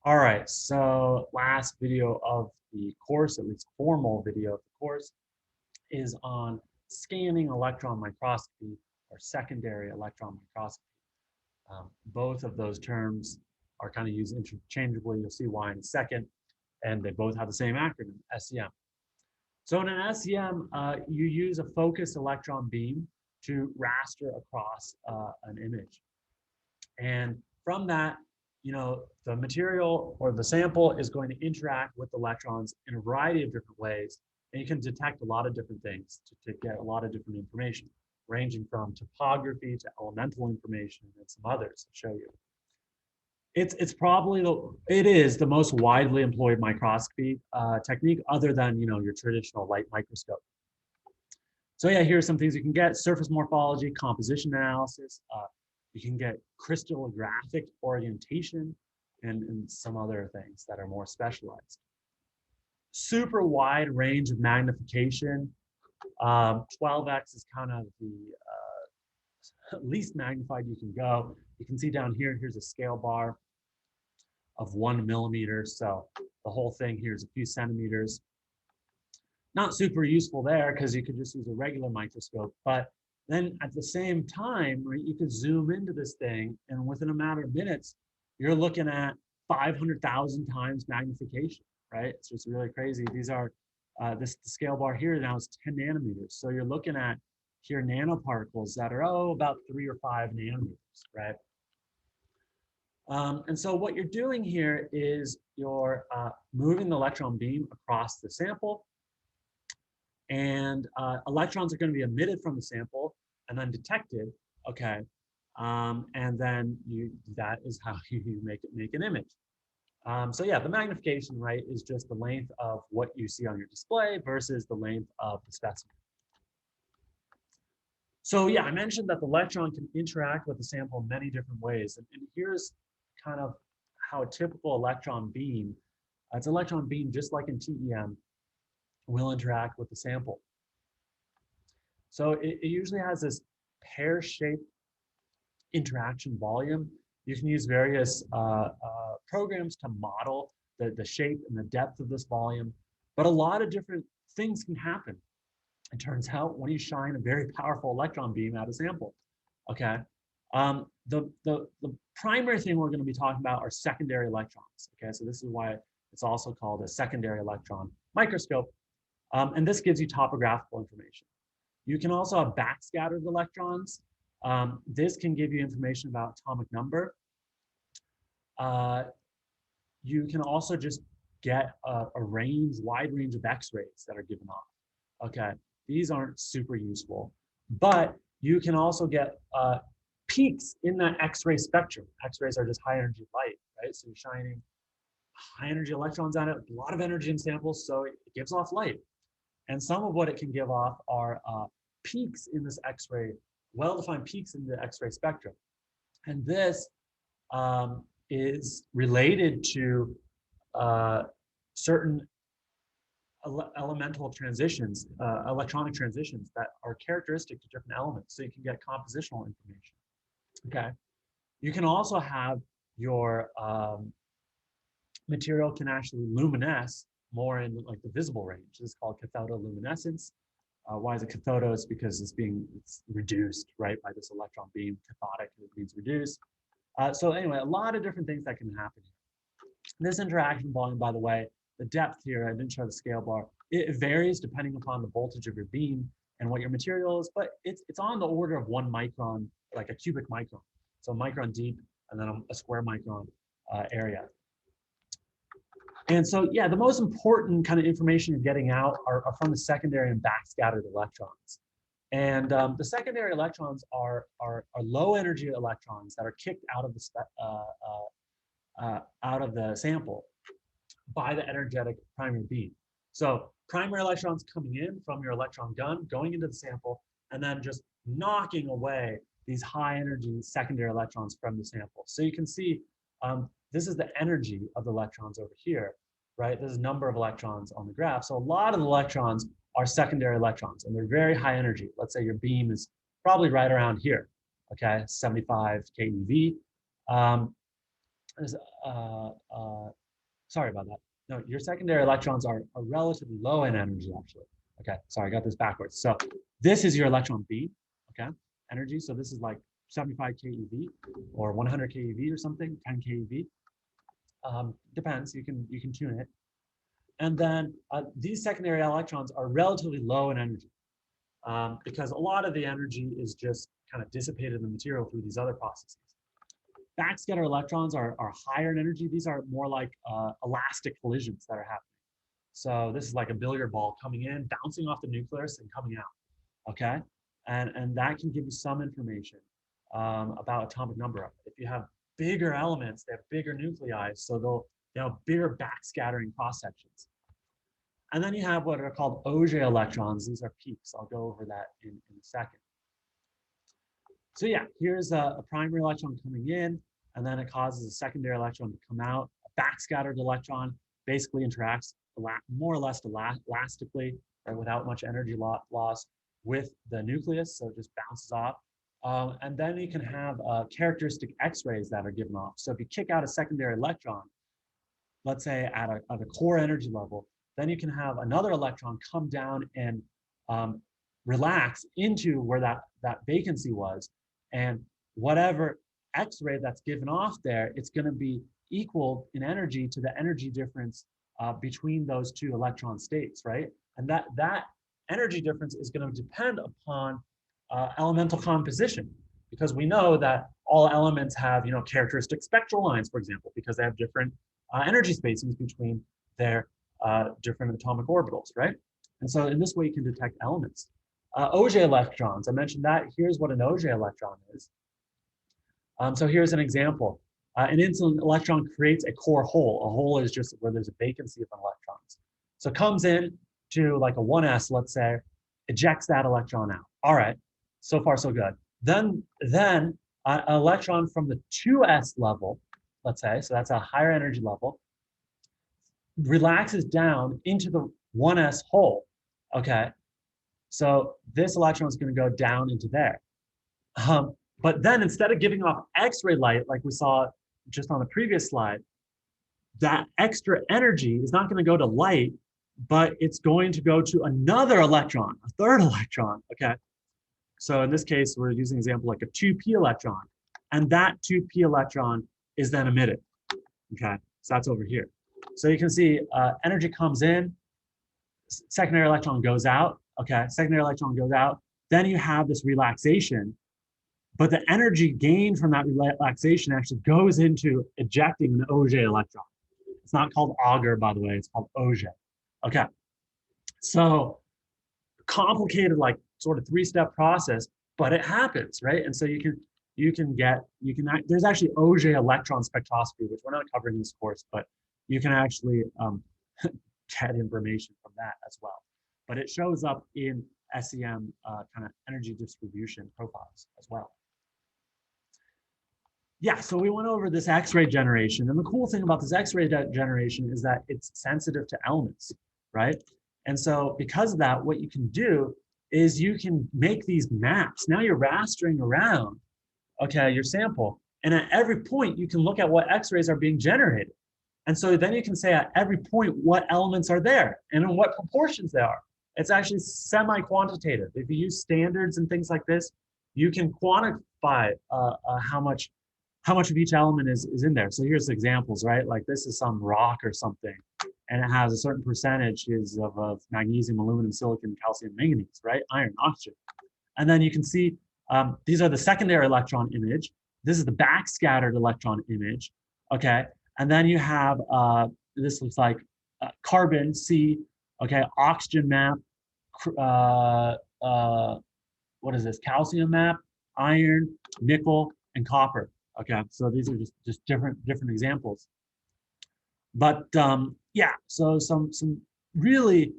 All right, so last video of the course, at least formal video of the course, is on scanning electron microscopy or secondary electron microscopy. Both of those terms are kind of used interchangeably. You'll see why in a second, and they both have the same acronym, SEM. So in an SEM, you use a focused electron beam to raster across an image. And from that, the material or the sample is going to interact with electrons in a variety of different ways. And you can detect a lot of different things to get a lot of different information, ranging from topography to elemental information and some others to show you. It is the most widely employed microscopy technique other than, your traditional light microscope. So yeah, here are some things you can get: surface morphology, composition analysis. You can get crystallographic orientation and some other things that are more specialized. Super wide range of magnification. 12x is kind of the least magnified you can go. You can see down here, here's a scale bar of 1 millimeter. So the whole thing here is a few centimeters. Not super useful there because you could just use a regular microscope, but then at the same time, right, you could zoom into this thing and within a matter of minutes, you're looking at 500,000 times magnification, right? It's just really crazy. These are, the scale bar here now is 10 nanometers. So you're looking at here nanoparticles that are, about 3 or 5 nanometers, right? And so what you're doing here is you're moving the electron beam across the sample, and electrons are going to be emitted from the sample and then detected, okay? And then that is how you make an image. So yeah, the magnification, right, is just the length of what you see on your display versus the length of the specimen. So yeah, I mentioned that the electron can interact with the sample in many different ways. And here's kind of how a typical electron beam, it's an electron beam just like in TEM, will interact with the sample. So it usually has this pear-shaped interaction volume. You can use various programs to model the shape and the depth of this volume, but a lot of different things can happen. It turns out when you shine a very powerful electron beam at a sample, okay? The primary thing we're going to be talking about are secondary electrons, okay? So this is why it's also called a secondary electron microscope, and this gives you topographical information. You can also have backscattered electrons. This can give you information about atomic number. You can also just get a wide range of X-rays that are given off. Okay, these aren't super useful, but you can also get peaks in that X-ray spectrum. X-rays are just high energy light, right? So you're shining high energy electrons at it, a lot of energy in samples, so it gives off light. And some of what it can give off are peaks in this X-ray, well-defined peaks in the X-ray spectrum. And this is related to certain elemental transitions, electronic transitions that are characteristic to different elements. So you can get compositional information, okay? You can also have your material can actually luminesce more in like the visible range. This is called cathodoluminescence. Why is it cathodo? It's because it's reduced, right, by this electron beam. Cathodic means reduced. So anyway, a lot of different things that can happen here. This interaction volume, by the way, the depth here, I didn't show the scale bar, it varies depending upon the voltage of your beam and what your material is, but it's on the order of 1 micron, like a cubic micron. So a micron deep and then a square micron area. And so, yeah, the most important kind of information you're getting out are from the secondary and backscattered electrons. And the secondary electrons are low energy electrons that are kicked out of the sample by the energetic primary beam. So primary electrons coming in from your electron gun, going into the sample, and then just knocking away these high energy secondary electrons from the sample. So you can see this is the energy of the electrons over here, right? This is number of electrons on the graph. So a lot of the electrons are secondary electrons, and they're very high energy. Let's say your beam is probably right around here, okay, 75 keV. is, sorry about that. No, your secondary electrons are relatively low in energy, actually. Okay, sorry, I got this backwards. So this is your electron beam, okay, energy. So this is like 75 keV or 100 keV or something, 10 keV. Depends, you can tune it. And then these secondary electrons are relatively low in energy because a lot of the energy is just kind of dissipated in the material through these other processes. Backscatter electrons are higher in energy. These are more like elastic collisions that are happening. So this is like a billiard ball coming in, bouncing off the nucleus and coming out, okay? And that can give you some information about atomic number. If you have bigger elements, they have bigger nuclei, so they'll have bigger backscattering cross sections. And then you have what are called Auger electrons. These are peaks. I'll go over that in a second. So yeah, here's a primary electron coming in, and then it causes a secondary electron to come out. A backscattered electron basically interacts more or less elastically, right, without much energy loss with the nucleus, so it just bounces off. And then you can have characteristic X-rays that are given off. So if you kick out a secondary electron, let's say at a core energy level, then you can have another electron come down and relax into where that vacancy was. And whatever X-ray that's given off there, it's going to be equal in energy to the energy difference between those two electron states, right? And that energy difference is going to depend upon elemental composition, because we know that all elements have, characteristic spectral lines, for example, because they have different energy spacings between their different atomic orbitals, right? And so in this way, you can detect elements. Auger electrons, I mentioned that. Here's what an Auger electron is. So here's an example. An incident electron creates a core hole. A hole is just where there's a vacancy of electrons. So it comes in to like a 1s, let's say, ejects that electron out. All right, so far so good. Then an electron from the 2s level, let's say, so that's a higher energy level, relaxes down into the 1s hole, okay? So this electron is going to go down into there. But then instead of giving off X-ray light, like we saw just on the previous slide, that extra energy is not going to go to light, but it's going to go to another electron, a third electron, okay? So in this case, we're using an example like a 2p electron, and that 2p electron is then emitted, okay? So that's over here. So you can see energy comes in, secondary electron goes out, okay? Secondary electron goes out, then you have this relaxation, but the energy gained from that relaxation actually goes into ejecting an Auger electron. It's not called Auger, by the way, it's called Auger. Okay, so complicated, like sort of three-step process, but it happens, right? And so there's actually Auger electron spectroscopy, which we're not covering in this course, but you can actually get information from that as well. But it shows up in SEM kind of energy distribution profiles as well. Yeah, so we went over this X-ray generation, and the cool thing about this X-ray generation is that it's sensitive to elements, right? And so because of that, what you can do is you can make these maps. Now you're rastering around, okay, your sample, and at every point you can look at what X-rays are being generated. And so then you can say at every point what elements are there and in what proportions they are. It's actually semi-quantitative. If you use standards and things like this, you can quantify how much of each element is in there. So here's examples, right? Like this is some rock or something, and it has a certain percentage of magnesium, aluminum, silicon, calcium, manganese, right? Iron, oxygen. And then you can see these are the secondary electron image. This is the backscattered electron image, okay? And then you have, this looks like carbon, C, okay, oxygen map, what is this, calcium map, iron, nickel, and copper. Okay, so these are just different examples. But yeah, so some really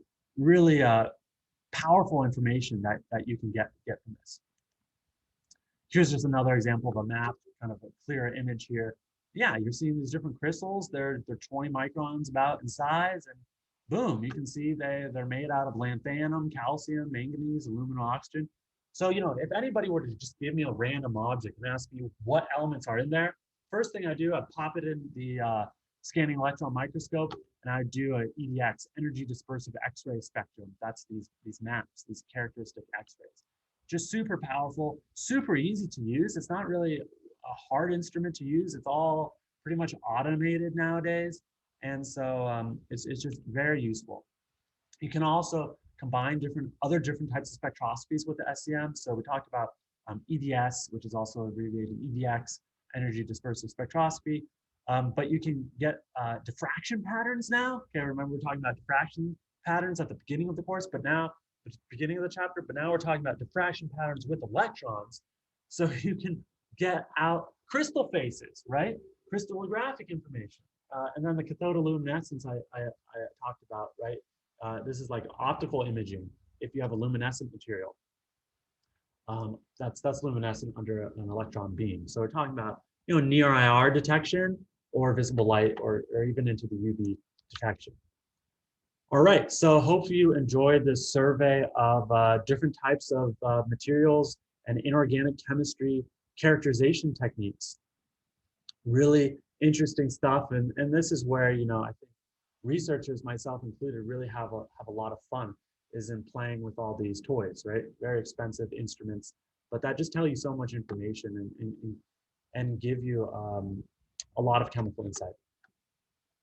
powerful information that you can get from this. Here's just another example of a map, kind of a clearer image here. Yeah, you're seeing these different crystals. They're 20 microns about in size, and boom, you can see they're made out of lanthanum, calcium, manganese, aluminum, oxygen. So, if anybody were to just give me a random object and ask me what elements are in there, first thing I do, I pop it in the scanning electron microscope, and I do a EDX, energy dispersive X-ray spectrum. That's these maps, these characteristic X-rays. Just super powerful, super easy to use. It's not really a hard instrument to use. It's all pretty much automated nowadays, and so it's just very useful. You can also combine other different types of spectroscopies with the SEM. So we talked about EDS, which is also abbreviated EDX, energy dispersive spectroscopy. But you can get diffraction patterns now. Okay, remember we're talking about diffraction patterns at the beginning of the course, but now, the beginning of the chapter, but now we're talking about diffraction patterns with electrons. So you can get out crystal faces, right? Crystallographic information. And then the cathodoluminescence I talked about, right? This is like optical imaging if you have a luminescent material. That's luminescent under an electron beam. So we're talking about near IR detection or visible light or even into the UV detection. All right, so hope you enjoyed this survey of different types of materials and inorganic chemistry characterization techniques. Really interesting stuff, and this is where I think researchers, myself included, really have a lot of fun, is in playing with all these toys, right? Very expensive instruments, but that just tell you so much information and give you a lot of chemical insight.